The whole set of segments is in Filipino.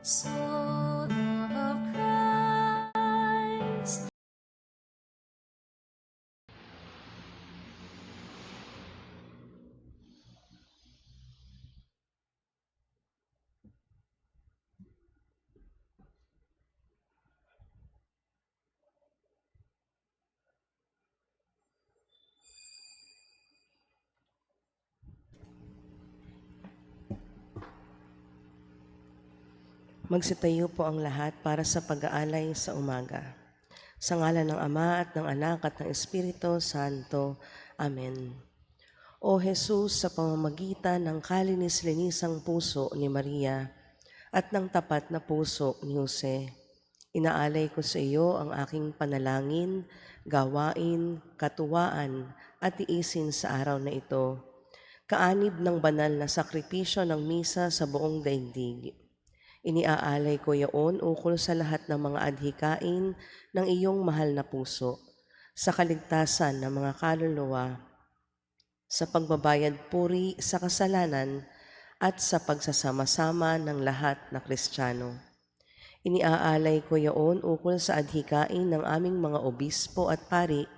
Soul of Christ. Magsitayo po ang lahat para sa pag-aalay sa umaga. Sa ngalan ng Ama at ng Anak at ng Espiritu Santo. Amen. O Jesus, sa pamamagitan ng kalinis-linisang puso ni Maria at ng tapat na puso ni Jose, inaalay ko sa iyo ang aking panalangin, gawain, katuwaan at tiisin sa araw na ito. Kaanib ng banal na sakripisyo ng misa sa buong daigdig. Iniaalay ko yaon ukol sa lahat ng mga adhikain ng iyong mahal na puso, sa kaligtasan ng mga kaluluwa, sa pagbabayad puri sa kasalanan at sa pagsasama-sama ng lahat na Kristiyano. Iniaalay ko yaon ukol sa adhikain ng aming mga obispo at pari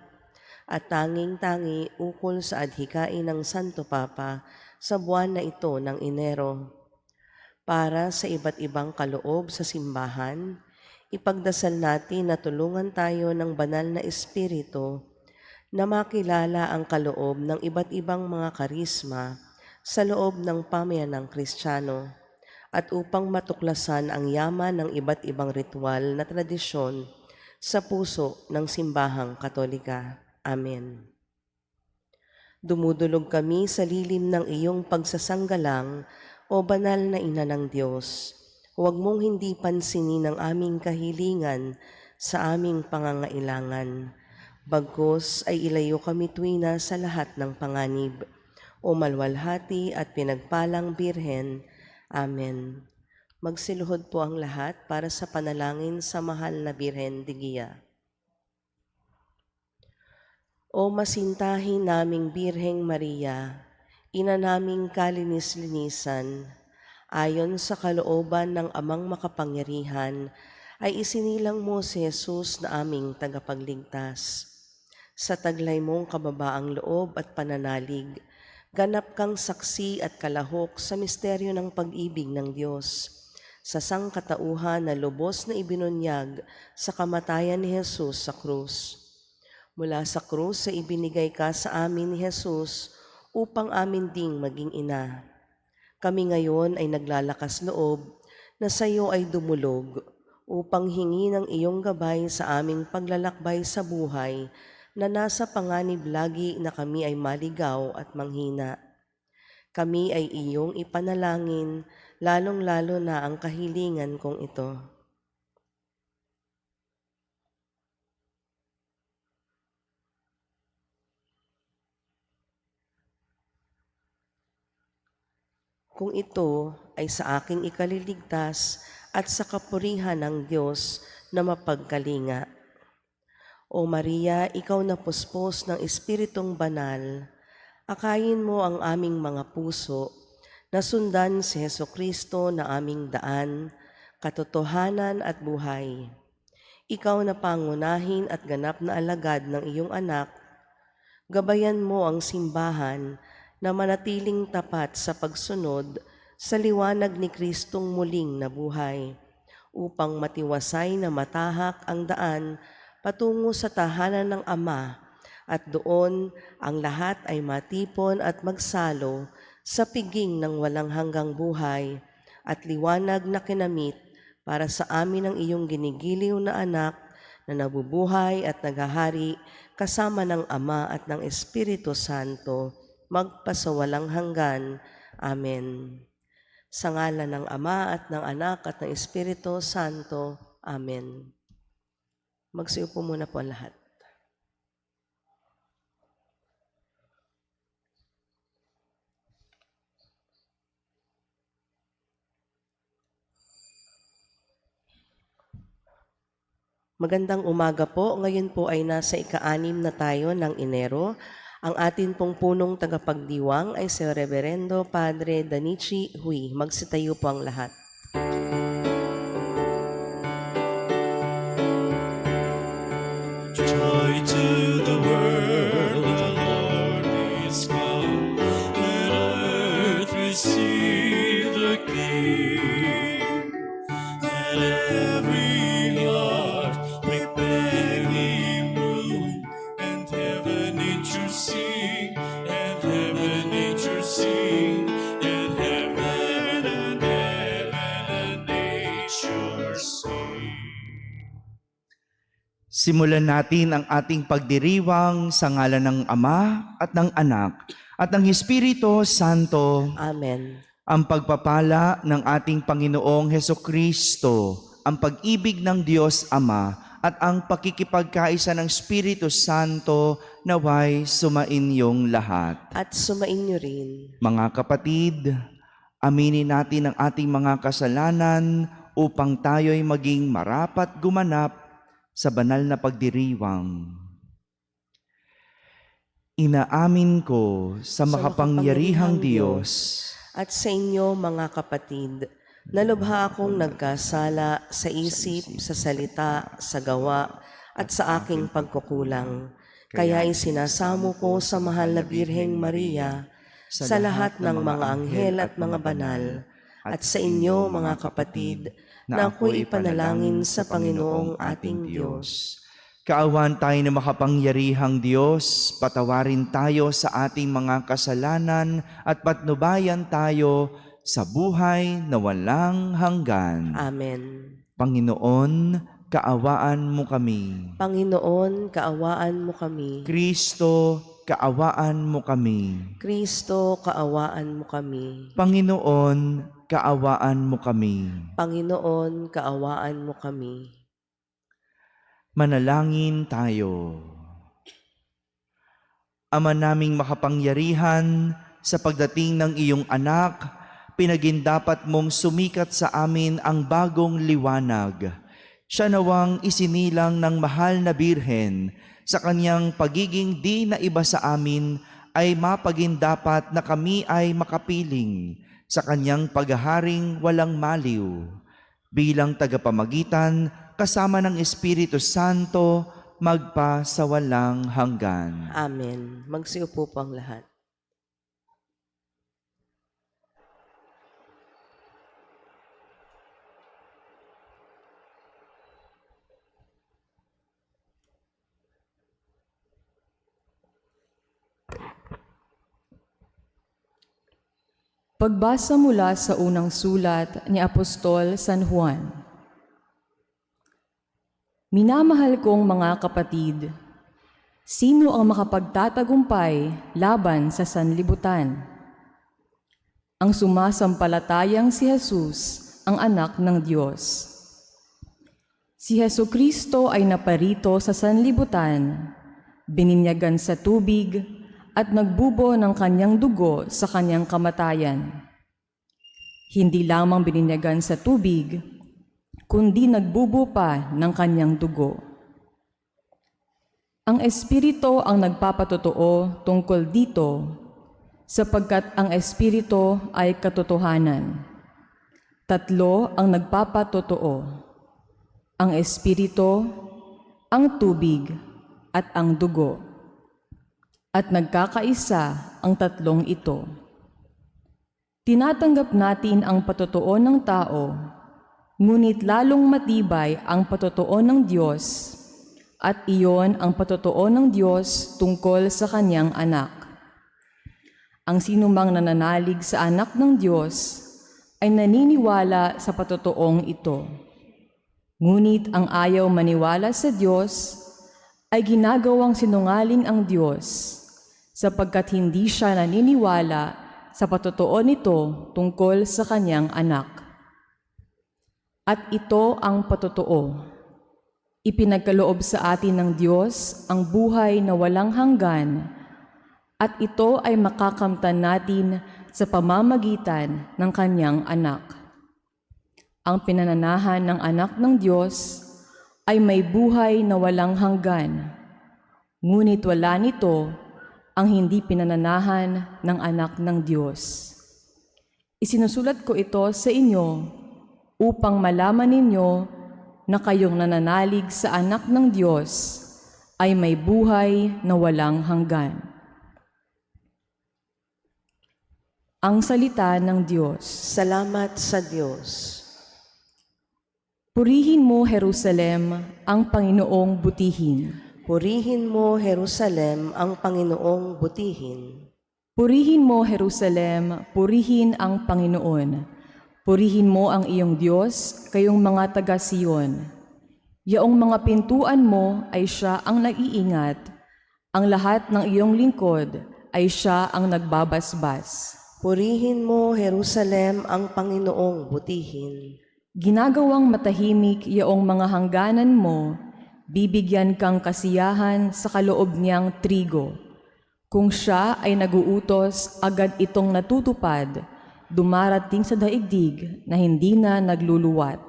at tanging-tangi ukol sa adhikain ng Santo Papa sa buwan na ito ng Enero. Para sa iba't ibang kaloob sa simbahan, ipagdasal natin na tulungan tayo ng banal na Espiritu na makilala ang kaloob ng iba't ibang mga karisma sa loob ng pamayanang Kristiyano at upang matuklasan ang yaman ng iba't ibang ritual na tradisyon sa puso ng simbahang Katolika. Amen. Dumudulog kami sa lilim ng iyong pagsasanggalang, o banal na Ina ng Diyos. Huwag mong hindi pansinin ang aming kahilingan sa aming pangangailangan. Bagkus ay ilayo kami tuwina sa lahat ng panganib. O malwalhati at pinagpalang Birhen. Amen. Magsiluhod po ang lahat para sa panalangin sa mahal na Birhen de Guia. O masintahin naming Birheng Maria, Ina naming kalinis-linisan, ayon sa kalooban ng Amang makapangyarihan, ay isinilang mo si Jesus na aming tagapagligtas. Sa taglay mong kababaang loob at pananalig, ganap kang saksi at kalahok sa misteryo ng pag-ibig ng Diyos, sa sangkatauhan na lubos na ibinunyag sa kamatayan ni Jesus sa krus. Mula sa krus sa ibinigay ka sa amin ni Jesus upang amin ding maging ina. Kami ngayon ay naglalakas loob na sa iyo ay dumulog upang hingi ng iyong gabay sa aming paglalakbay sa buhay na nasa panganib lagi na kami ay maligaw at manghina. Kami ay iyong ipanalangin, lalong-lalo na ang kahilingan kong ito. Kung ito ay sa aking ikaliligtas at sa kapurihan ng Diyos na mapagkalinga. O Maria, ikaw na puspos ng Espiritong Banal, akayin mo ang aming mga puso na sundan si Hesukristo na aming daan, katotohanan at buhay. Ikaw na pangunahin at ganap na alagad ng iyong anak, gabayan mo ang simbahan na manatiling tapat sa pagsunod sa liwanag ni Kristong muling nabuhay, upang matiwasay na matahak ang daan patungo sa tahanan ng Ama, at doon ang lahat ay matipon at magsalo sa piging ng walang hanggang buhay at liwanag na kinamit para sa amin ang iyong ginigiliw na anak na nabubuhay at naghahari kasama ng Ama at ng Espiritu Santo, magpasawalang hanggan. Amen. Sa ngalan ng Ama at ng Anak at ng Espiritu Santo. Amen. Magsiupo muna po ang lahat. Magandang umaga po. Ngayon po ay nasa ika-6 na tayo ng Enero. Ang atin pong punong tagapagdiwang ay si Reverendo Padre Danichi Huy. Magsitayo po ang lahat. Simulan natin ang ating pagdiriwang sa ngalan ng Ama at ng Anak at ng Espiritu Santo. Amen. Ang pagpapala ng ating Panginoong Hesukristo, ang pag-ibig ng Diyos Ama at ang pakikipagkaisa ng Espiritu Santo naway sumainyong lahat. At sumainyo rin. Mga kapatid, aminin natin ang ating mga kasalanan upang tayo'y maging marapat gumanap sa banal na pagdiriwang. Inaamin ko sa makapangyarihang Diyos At sa inyo mga kapatid, nalubha akong nagkasala sa isip, sa salita, sa gawa, at sa aking pagkukulang. Kaya isinasamo ko sa mahal na Birheng Maria, sa lahat ng mga anghel at mga banal, at sa inyo mga kapatid, na ako'y ipanalangin sa Panginoong ating Diyos. Kaawaan tayo na makapangyarihang Diyos, patawarin tayo sa ating mga kasalanan at patnubayan tayo sa buhay na walang hanggan. Amen. Panginoon, kaawaan mo kami. Panginoon, kaawaan mo kami. Kristo, kaawaan mo kami. Kristo, kaawaan mo kami. Panginoon, kaawaan mo kami. Panginoon, kaawaan mo kami. Manalangin tayo. Ama naming makapangyarihan, sa pagdating ng iyong anak, pinagindapat mong sumikat sa amin ang bagong liwanag. Siya nawang isinilang ng mahal na Birhen, sa kanyang pagiging di na iba sa amin ay mapagindapat na kami ay makapiling sa kanyang paghaharing walang maliw. Bilang tagapamagitan, kasama ng Espiritu Santo, magpa sa walang hanggan. Amen. Magsiupo po ang lahat. Pagbasa mula sa unang sulat ni Apostol San Juan. Minamahal kong mga kapatid, sino ang makapagtatagumpay laban sa sanlibutan? Ang sumasampalatayang si Jesus, ang anak ng Diyos. Si Hesukristo ay naparito sa sanlibutan, bininyagan sa tubig, at nagbubo ng kanyang dugo sa kanyang kamatayan. Hindi lamang bininyagan sa tubig, kundi nagbubo pa ng kanyang dugo. Ang Espiritu ang nagpapatotoo tungkol dito, sapagkat ang Espiritu ay katotohanan. Tatlo ang nagpapatotoo: ang Espiritu, ang tubig, at ang dugo. At nagkakaisa ang tatlong ito. Tinatanggap natin ang patotoo ng tao, ngunit lalong matibay ang patotoo ng Diyos, at iyon ang patotoo ng Diyos tungkol sa kanyang anak. Ang sinumang nananalig sa anak ng Diyos ay naniniwala sa patotoong ito. Ngunit ang ayaw maniwala sa Diyos ay ginagawang sinungaling ang Diyos, sapagkat hindi siya naniniwala sa patotoo nito tungkol sa kanyang anak. At ito ang patotoo: ipinagkaloob sa atin ng Diyos ang buhay na walang hanggan, at ito ay makakamtan natin sa pamamagitan ng kanyang anak. Ang pinananahan ng anak ng Diyos ay may buhay na walang hanggan, ngunit wala nito ang hindi pinananahan ng anak ng Diyos. Isinusulat ko ito sa inyo upang malaman ninyo na kayong nananalig sa anak ng Diyos ay may buhay na walang hanggan. Ang salita ng Diyos. Salamat sa Diyos. Purihin mo, Jerusalem, ang Panginoong butihin. Purihin mo, Jerusalem, ang Panginoong butihin. Purihin mo, Jerusalem, purihin ang Panginoon. Purihin mo ang iyong Diyos, kayong mga taga-Siyon. Yaong mga pintuan mo ay siya ang nag-iingat. Ang lahat ng iyong lingkod ay siya ang nagbabasbas. Purihin mo, Jerusalem, ang Panginoong butihin. Ginagawang matahimik yaong mga hangganan mo, bibigyan kang kasiyahan sa kaloob niyang trigo. Kung siya ay naguutos, agad itong natutupad, dumarating sa daigdig na hindi na nagluluwat.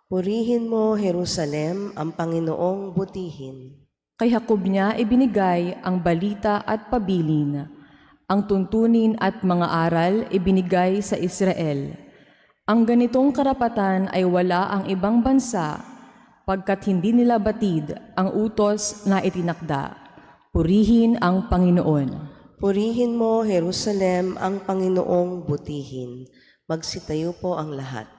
Purihin mo, Jerusalem, ang Panginoong butihin. Kay Jacob niya ibinigay ang balita at pabilin, ang tuntunin at mga aral ibinigay sa Israel. Ang ganitong karapatan ay wala ang ibang bansa, pagkat hindi nila batid ang utos na itinakda. Purihin ang Panginoon. Purihin mo, Jerusalem, ang Panginoong butihin. Magsitayo po ang lahat.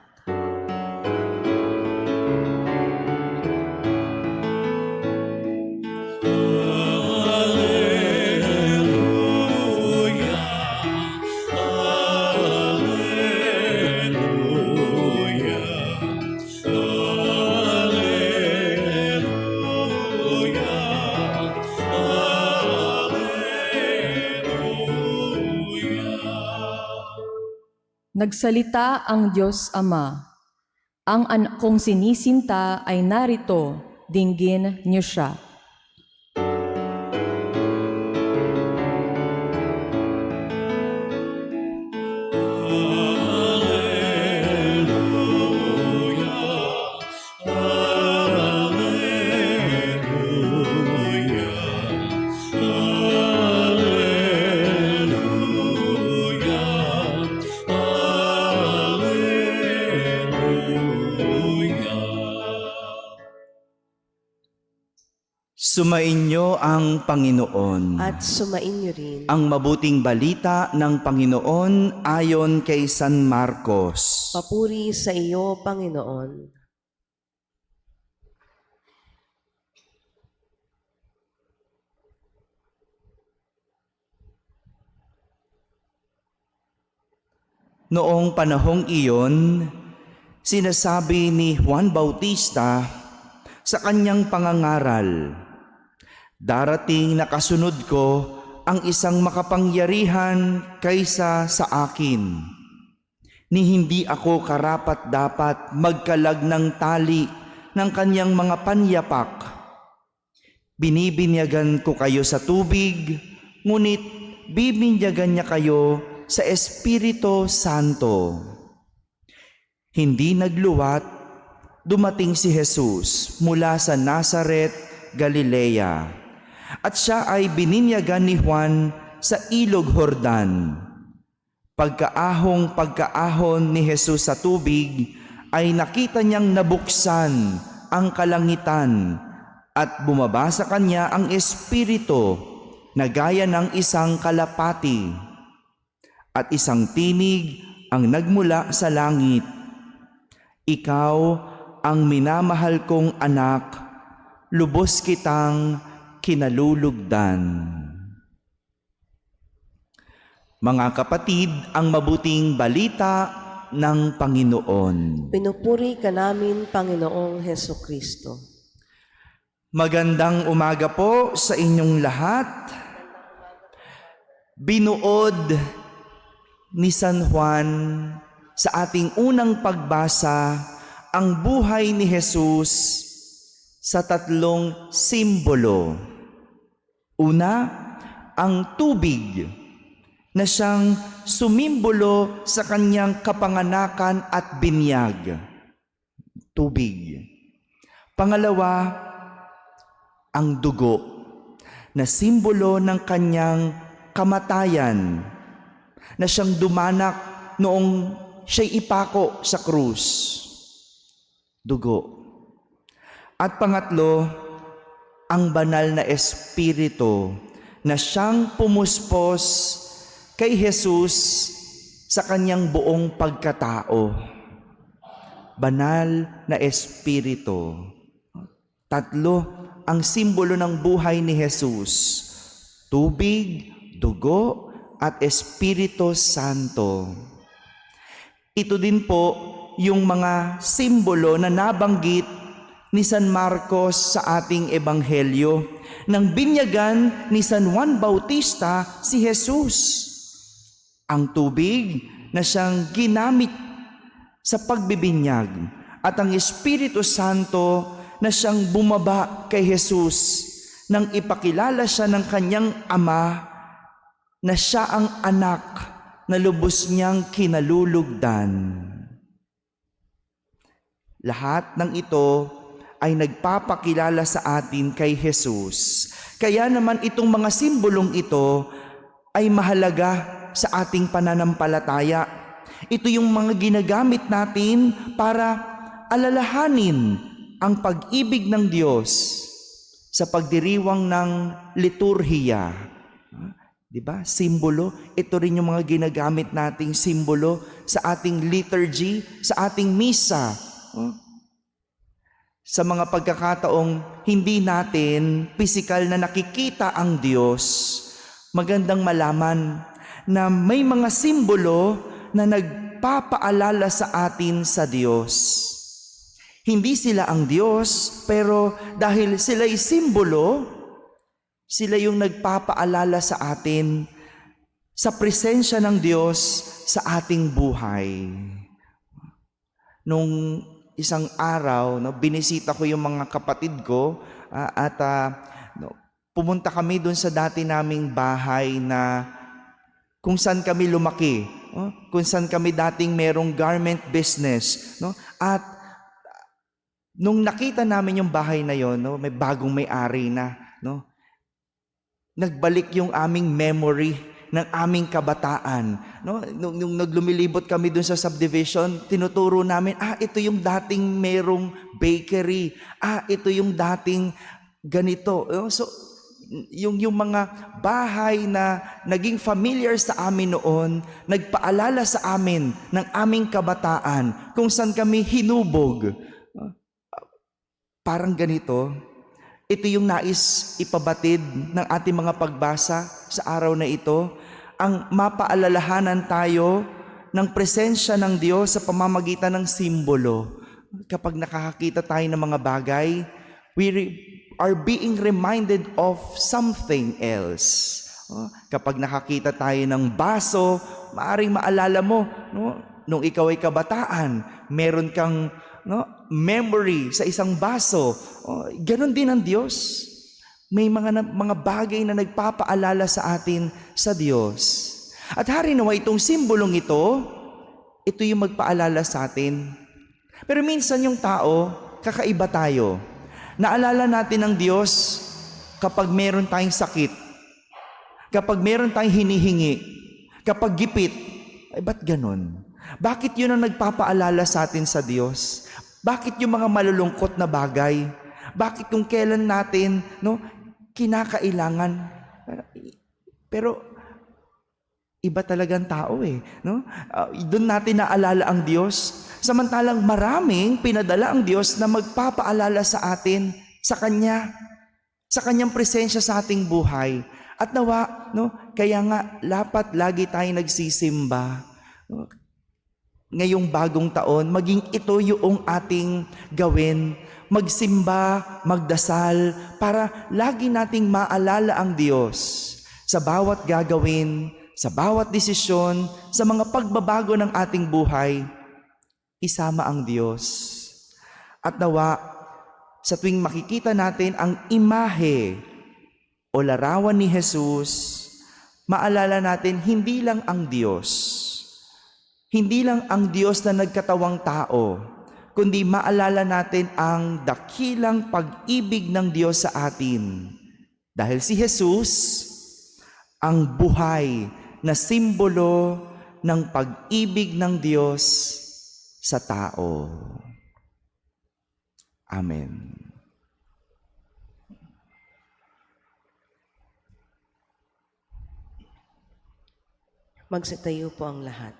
Nagsalita ang Diyos Ama. Ang anak kong sinisinta ay narito, dinggin niyo siya. Sumainyo ang Panginoon. At sumainyo rin. Ang mabuting balita ng Panginoon ayon kay San Marcos. Papuri sa iyo, Panginoon. Noong panahong iyon, sinasabi ni Juan Bautista sa kanyang pangangaral, "Darating na kasunod ko ang isang makapangyarihan kaysa sa akin, ni hindi ako karapat-dapat magkalag ng tali ng kanyang mga panyapak. Binibinyagan ko kayo sa tubig, ngunit bibinyagan niya kayo sa Espiritu Santo." Hindi nagluwat, dumating si Jesus mula sa Nazaret, Galilea, at siya ay bininyagan ni Juan sa ilog Jordan. Pagkaahon ni Jesus sa tubig, ay nakita niyang nabuksan ang kalangitan at bumaba sa kanya ang Espiritu na gaya ng isang kalapati. At isang tinig ang nagmula sa langit, "Ikaw ang minamahal kong anak, lubos kitang kinalulugdan." Mga kapatid, ang mabuting balita ng Panginoon. Pinupuri ka namin, Panginoong Hesukristo. Magandang umaga po sa inyong lahat. Binuod ni San Juan sa ating unang pagbasa ang buhay ni Jesus sa tatlong simbolo. Una, ang tubig na siyang sumimbolo sa kanyang kapanganakan at binyag. Tubig. Pangalawa, ang dugo na simbolo ng kanyang kamatayan, na siyang dumanak noong siya'y ipako sa krus. Dugo. At pangatlo, ang banal na Espiritu na siyang pumuspos kay Jesus sa kanyang buong pagkatao. Banal na Espiritu. Tatlo ang simbolo ng buhay ni Jesus: tubig, dugo, at Espiritu Santo. Ito din po yung mga simbolo na nabanggit ni San Marcos sa ating ebanghelyo nang binyagan ni San Juan Bautista si Jesus. Ang tubig na siyang ginamit sa pagbibinyag at ang Espiritu Santo na siyang bumaba kay Jesus nang ipakilala siya ng kanyang ama na siya ang anak na lubos niyang kinalulugdan. Lahat ng ito ay nagpapakilala sa atin kay Jesus. Kaya naman itong mga simbolong ito ay mahalaga sa ating pananampalataya. Ito yung mga ginagamit natin para alalahanin ang pag-ibig ng Diyos sa pagdiriwang ng liturhiya. Diba? Simbolo. Ito rin yung mga ginagamit nating simbolo sa ating liturgy, sa ating misa. Sa mga pagkakataong hindi natin pisikal na nakikita ang Diyos, magandang malaman na may mga simbolo na nagpapaalala sa atin sa Diyos. Hindi sila ang Diyos, pero dahil sila'y simbolo, sila yung nagpapaalala sa atin sa presensya ng Diyos sa ating buhay. Nung isang araw, binisita ko yung mga kapatid ko at pumunta kami doon sa dati naming bahay na kung saan kami lumaki, kung saan kami dating merong garment business. At nung nakita namin yung bahay na yon, may bagong may-ari na, nagbalik yung aming memory ng aming kabataan. Nung naglumilibot kami dun sa subdivision, tinuturo namin, ito yung dating merong bakery. Ito yung dating ganito. So, yung mga bahay na naging familiar sa amin noon, nagpaalala sa amin ng aming kabataan kung saan kami hinubog. Parang ganito. Ito yung nais ipabatid ng ating mga pagbasa sa araw na ito, ang mapaalalahanan tayo ng presensya ng Diyos sa pamamagitan ng simbolo. Kapag nakakakita tayo ng mga bagay, we are being reminded of something else. Kapag nakakita tayo ng baso, maaring maalala mo, nung ikaw ay kabataan, meron kang memory sa isang baso. Ganon din ang Diyos. May mga bagay na nagpapaalala sa atin sa Diyos. At hari nawa itong simbolong ito yung magpaalala sa atin. Pero minsan yung tao, kakaiba tayo. Naalala natin ang Diyos kapag meron tayong sakit, kapag meron tayong hinihingi, kapag gipit. Ay, ba't ganon? Bakit yun ang nagpapaalala sa atin sa Diyos? Bakit yung mga malulungkot na bagay? Bakit kung kailan natin kinakailangan? Pero iba talagang tao doon natin naalala ang Diyos. Samantalang maraming pinadala ang Diyos na magpapaalala sa atin, sa Kanyang presensya sa ating buhay. At nawa, kaya nga dapat lagi tayong nagsisimba. Ngayong bagong taon, maging ito yung ating gawin. Magsimba, magdasal, para lagi nating maalala ang Diyos sa bawat gagawin, sa bawat desisyon, sa mga pagbabago ng ating buhay. Isama ang Diyos. At nawa, sa tuwing makikita natin ang imahe o larawan ni Jesus, maalala natin hindi lang ang Diyos. Hindi lang ang Diyos na nagkatawang tao, kundi maalala natin ang dakilang pag-ibig ng Diyos sa atin. Dahil si Jesus, ang buhay na simbolo ng pag-ibig ng Diyos sa tao. Amen. Magsitayo po ang lahat.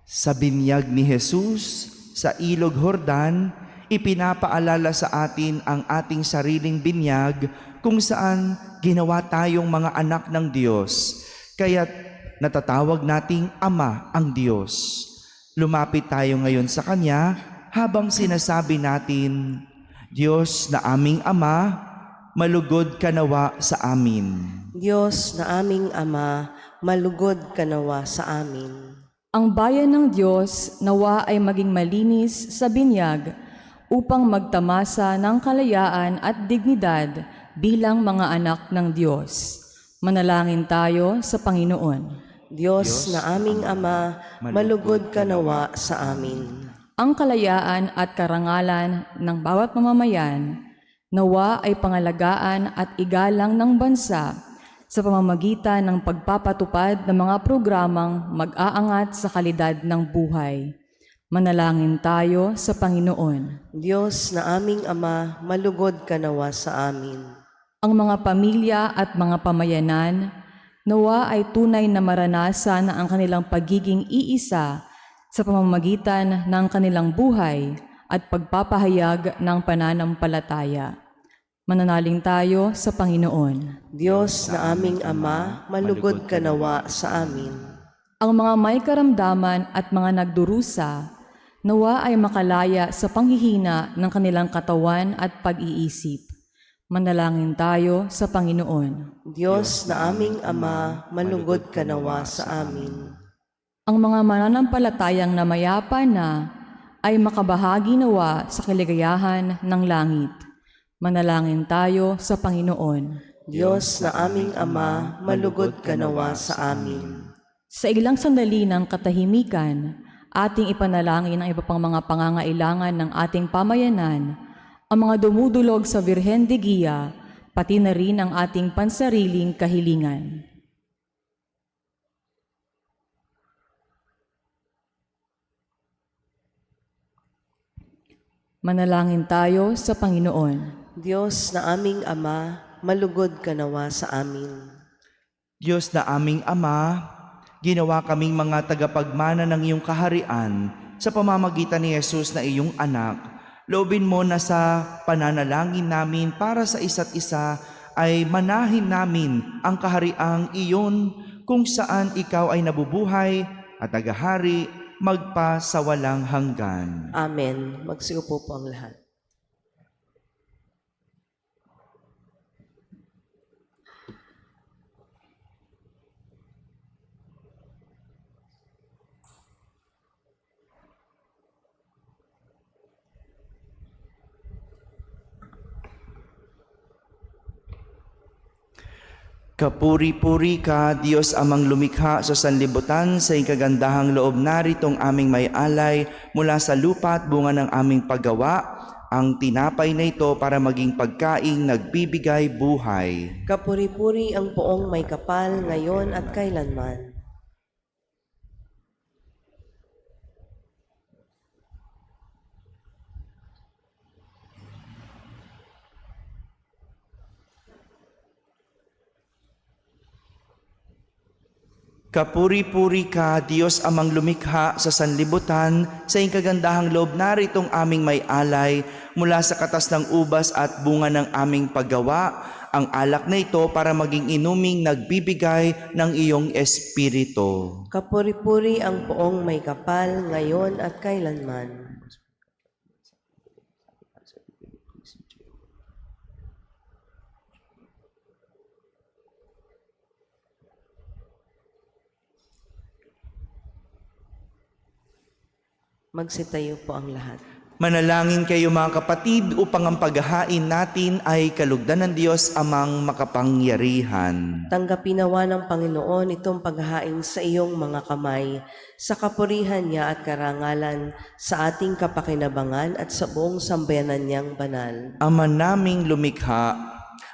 Sa binyag ni Jesus sa Ilog Jordan, ipinapaalala sa atin ang ating sariling binyag kung saan ginawa tayong mga anak ng Diyos. Kaya't natatawag nating Ama ang Diyos. Lumapit tayo ngayon sa Kanya habang sinasabi natin, Diyos na aming Ama, malugod ka nawa sa amin. Diyos na aming Ama, malugod ka nawa sa amin. Ang bayan ng Diyos nawa ay maging malinis sa binyag upang magtamasa ng kalayaan at dignidad bilang mga anak ng Diyos. Manalangin tayo sa Panginoon. Diyos na aming Ama, malugod ka nawa sa amin. Ang kalayaan at karangalan ng bawat mamamayan nawa ay pangalagaan at igalang ng bansa sa pamamagitan ng pagpapatupad ng mga programang mag-aangat sa kalidad ng buhay. Manalangin tayo sa Panginoon. Diyos na aming Ama, malugod ka nawa sa amin. Ang mga pamilya at mga pamayanan nawa ay tunay na maranasan ang kanilang pagiging iisa sa pamamagitan ng kanilang buhay at pagpapahayag ng pananampalataya. Mananaling tayo sa Panginoon. Diyos na aming Ama, malugod ka nawa sa amin. Ang mga may karamdaman at mga nagdurusa nawa ay makalaya sa panghihina ng kanilang katawan at pag-iisip. Manalangin tayo sa Panginoon. Diyos na aming Ama, malugod ka nawa sa amin. Ang mga mananampalatayang namayapa na ay makabahagi nawa sa kaligayahan ng langit. Manalangin tayo sa Panginoon. Diyos na aming Ama, malugod ka nawa sa amin. Sa ilang sandali ng katahimikan, ating ipanalangin ang iba pang mga pangangailangan ng ating pamayanan, ang mga dumudulog sa Birhen de Guia, pati na rin ang ating pansariling kahilingan. Manalangin tayo sa Panginoon. Diyos na aming Ama, malugod ka nawa sa amin. Diyos na aming Ama, ginawa kaming mga tagapagmana ng iyong kaharian sa pamamagitan ni Jesus na iyong anak. Loobin mo na sa pananalangin namin para sa isa't isa ay manahin namin ang kahariang iyon kung saan ikaw ay nabubuhay at tagahari magpa sa walang hanggan. Amen. Magsiupo po ang lahat. Kapuri-puri ka, Diyos amang lumikha sa sanlibutan, sa iyong kagandahang loob naritong aming may alay mula sa lupa at bunga ng aming paggawa, ang tinapay na ito para maging pagkaing nagbibigay buhay. Kapuri-puri ang poong may kapal ngayon at kailanman. Kapuri-puri ka, Diyos amang lumikha sa sanlibutan, sa iyong kagandahang loob naritong aming may alay mula sa katas ng ubas at bunga ng aming paggawa, ang alak na ito para maging inuming nagbibigay ng iyong espiritu. Kapuri-puri ang poong may kapal ngayon at kailanman. Magsitayo po ang lahat. Manalangin kayo mga kapatid upang ang paghahain natin ay kalugdan ng Diyos amang makapangyarihan. Tanggapin nawa ng Panginoon itong paghahain sa iyong mga kamay, sa kapurihan niya at karangalan, sa ating kapakinabangan at sa buong sambayanan niyang banal. Ama naming lumikha,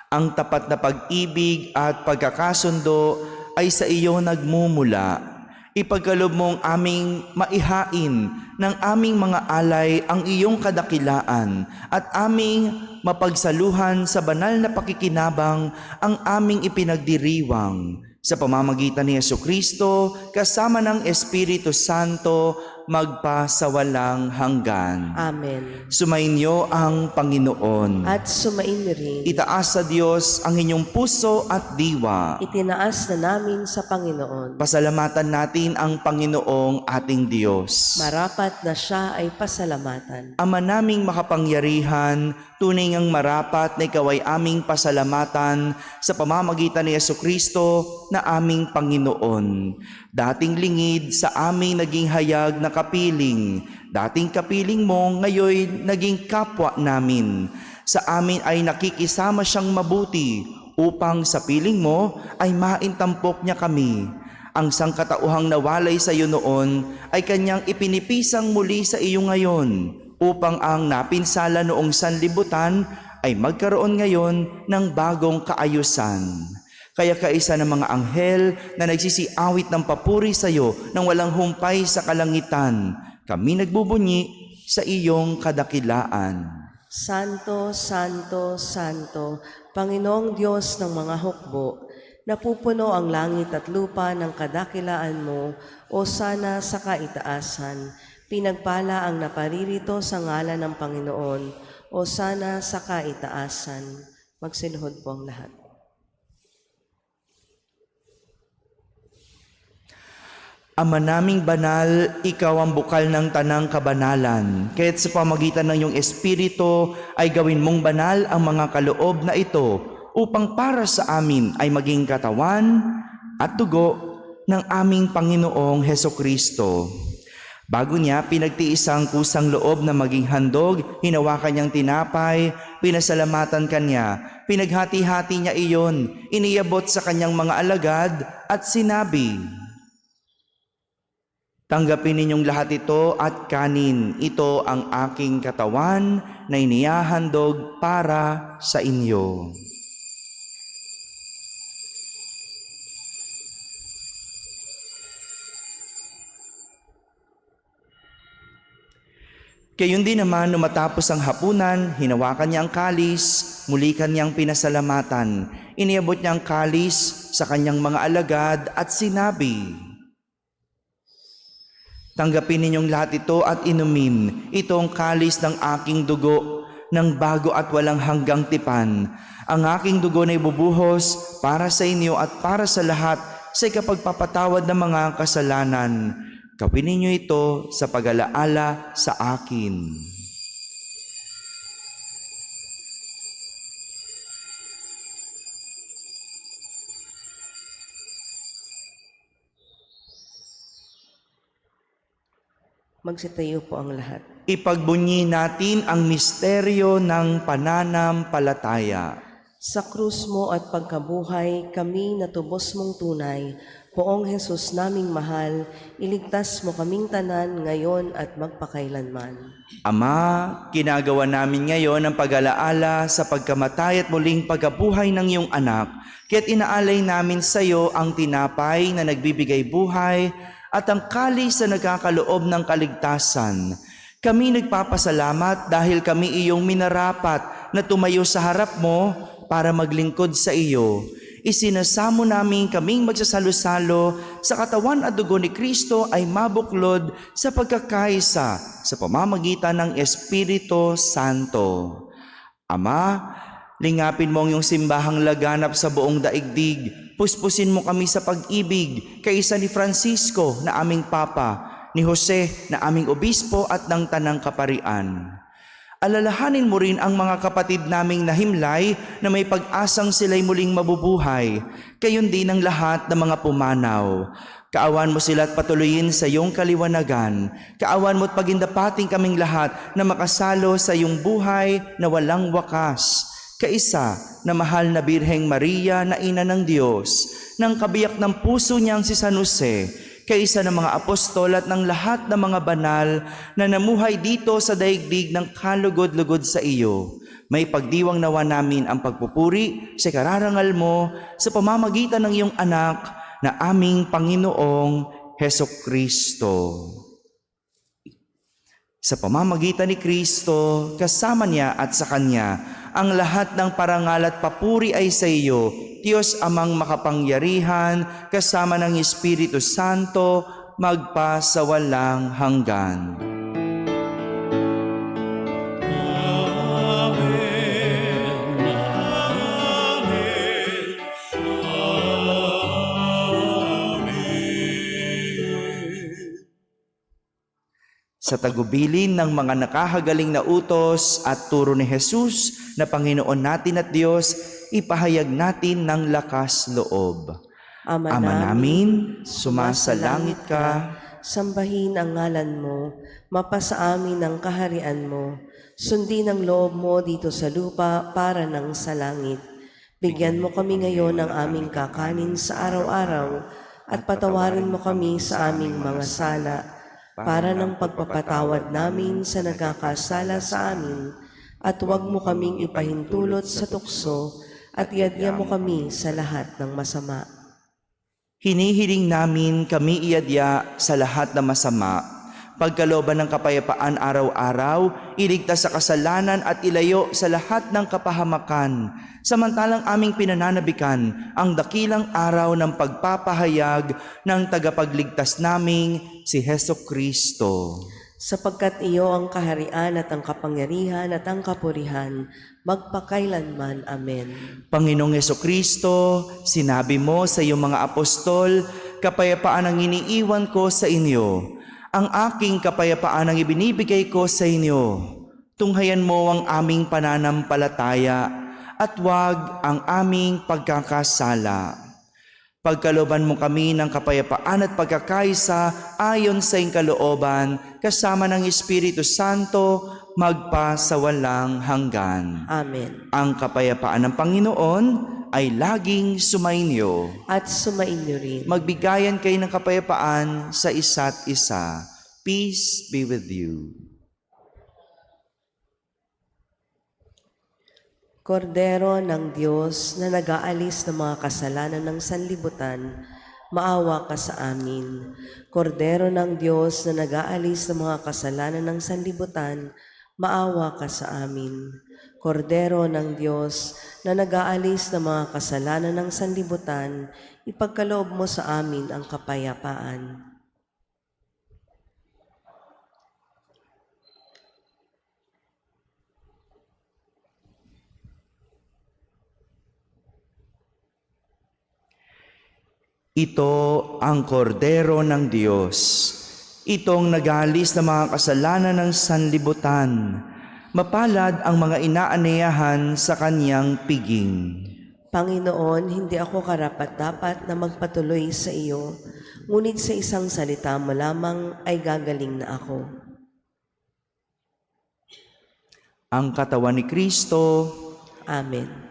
ang tapat na pag-ibig at pagkakasundo ay sa iyo nagmumula. Ipagkaloob mong aming maihain ng aming mga alay ang iyong kadakilaan at aming mapagsaluhan sa banal na pakikinabang ang aming ipinagdiriwang. Sa pamamagitan ni Jesucristo, kasama ng Espiritu Santo, magpa sa walang hanggan. Amen. Sumainyo ang Panginoon. At sumain niyo rin. Itaas sa Diyos ang inyong puso at diwa. Itinaas na namin sa Panginoon. Pasalamatan natin ang Panginoong ating Diyos. Marapat na siya ay pasalamatan. Ama naming makapangyarihan, tunay ngang marapat na ikaw ay aming pasalamatan sa pamamagitan ni Jesucristo na aming Panginoon. Dating lingid sa aming naging hayag na kapiling. Dating kapiling mo, ngayon naging kapwa namin. Sa amin ay nakikisama siyang mabuti upang sa piling mo ay maintampok niya kami. Ang sangkatauhang nawalay sa iyo noon ay kanyang ipinipisang muli sa iyo ngayon upang ang napinsala noong sanlibutan ay magkaroon ngayon ng bagong kaayusan. Kaya kaisa ng mga anghel na nagsisiawit ng papuri sa iyo nang walang humpay sa kalangitan, kami nagbubunyi sa iyong kadakilaan. Santo, Santo, Santo, Panginoong Diyos ng mga hukbo, napupuno ang langit at lupa ng kadakilaan mo, o sana sa kaitaasan. Pinagpala ang naparirito sa ngalan ng Panginoon, o sana sa kaitaasan. Magsiluhod po ang lahat. Ama naming banal, ikaw ang bukal ng tanang kabanalan. Kaya't sa pamagitan ng iyong Espiritu ay gawin mong banal ang mga kaloob na ito upang para sa amin ay maging katawan at dugo ng aming Panginoong Hesukristo. Bago niya pinagtiis ang kusang loob na maging handog, hinawakan niyang tinapay, pinasalamatan kanya, pinaghati-hati niya iyon, iniabot sa kanyang mga alagad at sinabi, "Tanggapin ninyong lahat ito at kanin. Ito ang aking katawan na inihahandog para sa inyo." Gayon din naman, nung matapos ang hapunan, hinawakan niya ang kalis, muli kanyang pinasalamatan. Iniabot niya ang kalis sa kanyang mga alagad at sinabi, "Tanggapin ninyong lahat ito at inumin. Ito ang kalis ng aking dugo, ng bago at walang hanggang tipan. Ang aking dugo na ibubuhos para sa inyo at para sa lahat sa ikapagpapatawad ng mga kasalanan. Gawin ninyo ito sa pag-alaala sa akin." Magsitayo po ang lahat. Ipagbunyi natin ang misteryo ng pananampalataya. Sa krus mo at pagkabuhay, kami natubos mong tunay. Poong Hesus naming mahal, iligtas mo kaming tanan ngayon at magpakailanman. Ama, ginagawa namin ngayon ang pag-alaala sa pagkamatay at muling pagkabuhay ng iyong anak, kaya't inaalay namin sa iyo ang tinapay na nagbibigay buhay at ang kalis na nagkakaloob ng kaligtasan. Kami nagpapasalamat dahil kami iyong minarapat na tumayo sa harap mo para maglingkod sa iyo. Isinasamo namin kaming magsasalo-salo sa katawan at dugo ni Kristo ay mabuklod sa pagkakaisa sa pamamagitan ng Espiritu Santo. Ama, lingapin mo ang iyong simbahang laganap sa buong daigdig. Puspusin mo kami sa pag-ibig kaisa ni Francisco na aming Papa, ni Jose na aming Obispo at ng Tanang Kaparian. Alalahanin mo rin ang mga kapatid naming nahimlay na may pag-asang sila'y muling mabubuhay, gayon din ang lahat ng mga pumanaw. Kaawan mo sila at patuloyin sa iyong kaliwanagan. Kaawan mo at pagindapating kaming lahat na makasalo sa iyong buhay na walang wakas. Kaisa na mahal na Birheng Maria na Ina ng Diyos, ng kabiyak ng puso niyang si San Jose, kaisa ng mga apostol at ng lahat ng mga banal na namuhay dito sa daigdig ng kalugod-lugod sa iyo. May pagdiwang nawa namin ang pagpupuri sa kararangal mo sa pamamagitan ng iyong anak na aming Panginoong Hesukristo. Sa pamamagitan ni Kristo, kasama niya at sa Kanya, ang lahat ng parangal at papuri ay sa iyo, Diyos Amang makapangyarihan, kasama ng Espiritu Santo, magpa sa walang hanggan. Sa tagubilin ng mga nakahagaling na utos at turo ni Jesus na Panginoon natin at Diyos, ipahayag natin ng lakas loob. Ama namin, sumasalangit ka, sambahin ang ngalan mo, mapasa amin ang kaharian mo, sundin ang loob mo dito sa lupa para ng sa langit. Bigyan mo kami ngayon ng aming kakanin sa araw-araw at patawarin mo kami sa aming mga sala para ng pagpapatawad namin sa nagkakasala sa amin, at huwag mo kaming ipahintulot sa tukso at iadya mo kami sa lahat ng masama. Hinihiling namin kami iadya sa lahat ng masama, pagkalooban ng kapayapaan araw-araw, iligtas sa kasalanan at ilayo sa lahat ng kapahamakan, samantalang aming pinananabikan ang dakilang araw ng pagpapahayag ng tagapagligtas naming si Hesukristo. Sapagkat iyo ang kaharian at ang kapangyarihan at ang kapurihan, magpakailanman. Amen. Panginoong Hesukristo, sinabi mo sa iyong mga apostol, kapayapaan ang iniiwan ko sa inyo. Ang aking kapayapaan ang ibinibigay ko sa inyo. Tunghayan mo ang aming pananampalataya at huwag ang aming pagkakasala. Pagkalooban mo kami ng kapayapaan at pagkakaisa ayon sa iyong kalooban, kasama ng Espiritu Santo, magpa sa walang hanggan. Amen. Ang kapayapaan ng Panginoon ay laging sumainyo. At sumainyo rin. Magbigayan kayo ng kapayapaan sa isa't isa. Peace be with you. Kordero ng Diyos na nag-aalis ng mga kasalanan ng sanlibutan, maawa ka sa amin. Kordero ng Diyos na nag-aalis ng mga kasalanan ng sanlibutan, maawa ka sa amin. Kordero ng Diyos na nag-aalis ng mga kasalanan ng sanlibutan, ipagkaloob mo sa amin ang kapayapaan. Ito ang kordero ng Diyos. Itong nag-aalis ng mga kasalanan ng sanlibutan. Mapalad ang mga inaaniyahan sa kanyang piging. Panginoon, hindi ako karapat-dapat na magpatuloy sa iyo, ngunit sa isang salita mo lamang ay gagaling na ako. Ang katawan ni Kristo. Amen.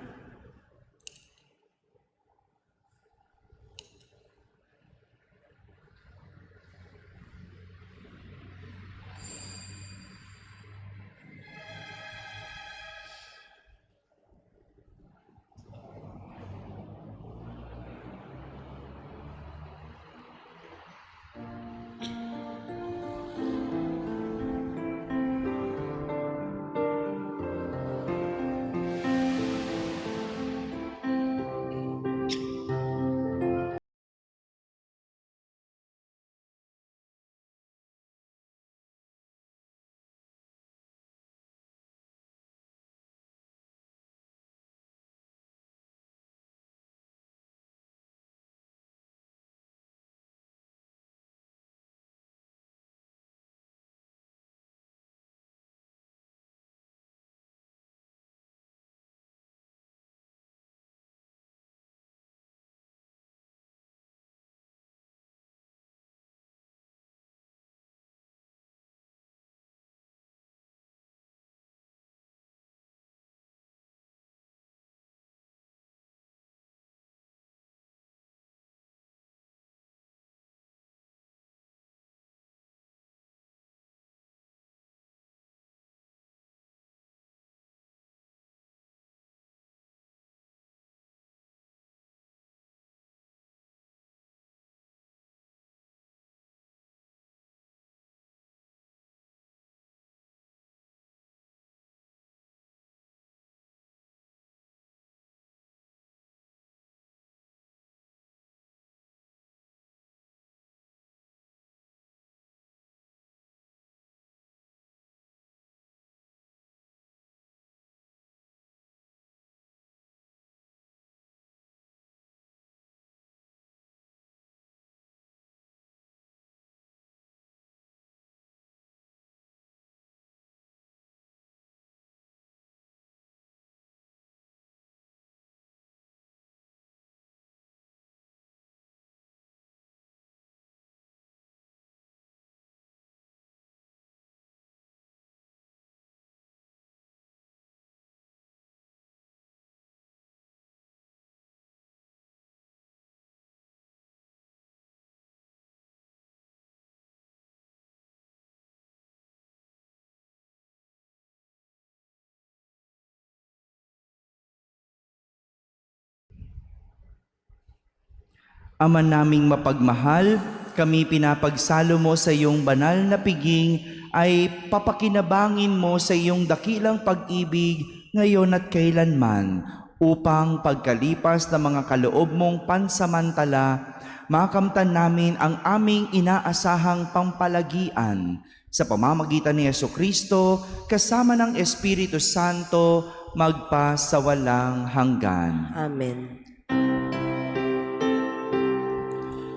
Ama naming mapagmahal, kami pinapagsalo mo sa iyong banal na piging ay papakinabangin mo sa iyong dakilang pag-ibig ngayon at kailanman upang pagkalipas ng mga kaloob mong pansamantala, makamtan namin ang aming inaasahang pampalagian sa pamamagitan ni Jesucristo kasama ng Espiritu Santo magpa sa walang hanggan. Amen.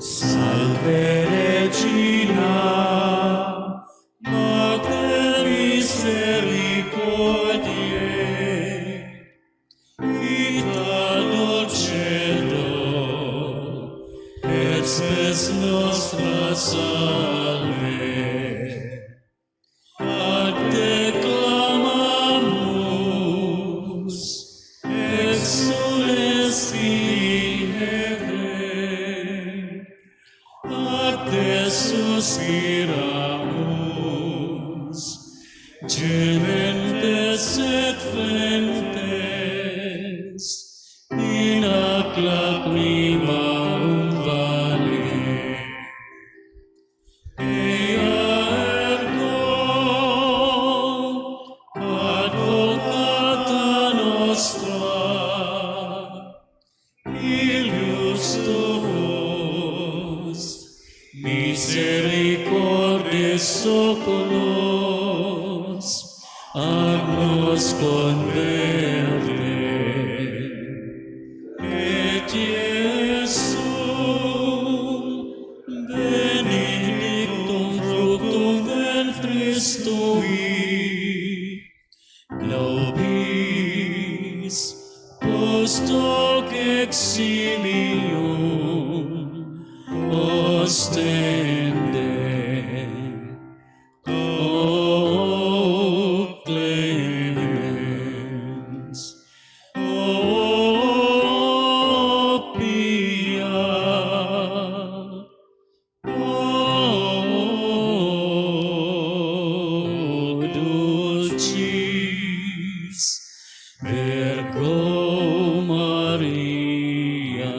Salve Regina, Mater Misericordiae, vita dulcedo, et spes nostra salve. Ad te clamamus, exsules in heaven. Te suspiramus, gementes et flentes, in ac lacrimam vale. Ea ergo, advocata nostra, illius tuos, misericordes oculos, ad nos converte. Et Iesum, benedictum fructum ventris tui, nobis post hoc exilium ostende. O clemens, O pia, O dulcis Virgo Maria.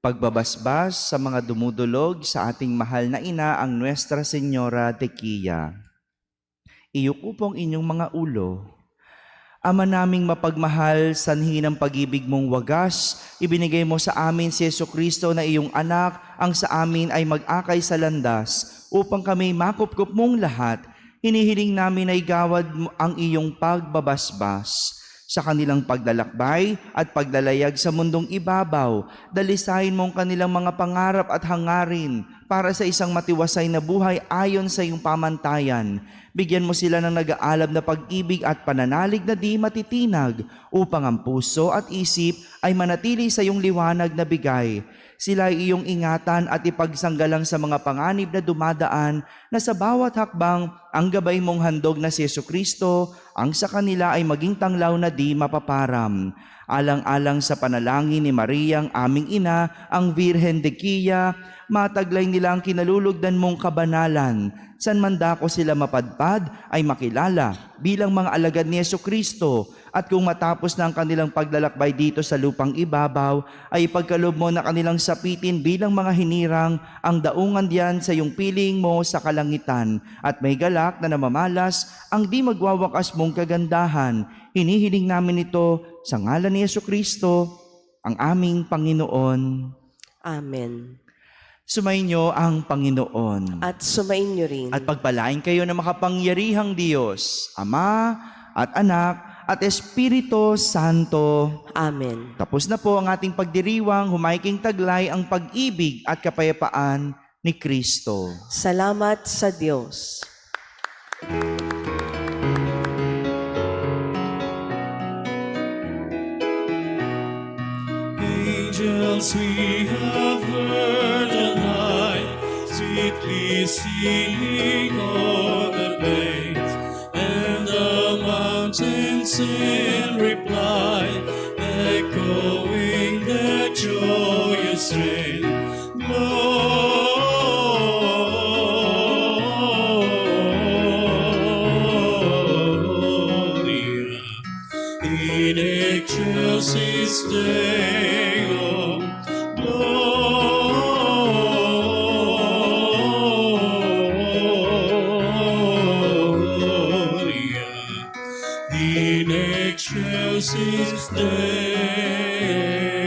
Pagbabasbas sa mga dumudulog sa ating mahal na ina ang Nuestra Señora de Quilla. Iyuko pong inyong mga ulo. Ama naming mapagmahal, sanhi ng pag-ibig mong wagas, ibinigay mo sa amin si Jesucristo na iyong anak, ang sa amin ay mag-akay sa landas, upang kami makupkup mong lahat. Hinihiling namin ay gawad mo ang iyong pagbabasbas sa kanilang paglalakbay at paglalayag sa mundong ibabaw. Dalisayin mong kanilang mga pangarap at hangarin para sa isang matiwasay na buhay ayon sa iyong pamantayan. Bigyan mo sila ng nag-aalab na pag-ibig at pananalig na di matitinag upang ang puso at isip ay manatili sa iyong liwanag na bigay. Sila ay iyong ingatan at ipagsanggalang sa mga panganib na dumadaan na sa bawat hakbang ang gabay mong handog na si Jesucristo ang sa kanila ay maging tanglaw na di mapaparam. Alang-alang sa panalangin ni Mariang aming ina, ang Virhen de Quilla, mataglay nila ang kinalulugdan mong kabanalan. San man dako sila mapadpad ay makilala bilang mga alagad ni Jesucristo, at kung matapos na ang kanilang paglalakbay dito sa lupang ibabaw, ay ipagkaloob mo na kanilang sapitin bilang mga hinirang ang daungan diyan sa iyong piling mo sa kalangitan, at may galak na namamalas ang di magwawakas mong kagandahan. Hinihiling namin ito sa ngalan ni Jesucristo, ang aming Panginoon. Amen. Sumainyo ang Panginoon. At sumainyo rin. At pagpalain kayo ng makapangyarihang Diyos, Ama at Anak at Espiritu Santo. Amen. Tapos na po ang ating pagdiriwang, humaiking taglay ang pag-ibig at kapayapaan ni Kristo. Salamat sa Diyos. Angels we have heard and high, sweetly singing o'er the plains, and the mountains in reply, echoing their joyous strain. Gloria in excelsis Deo, Gloria, in excelsis Deo.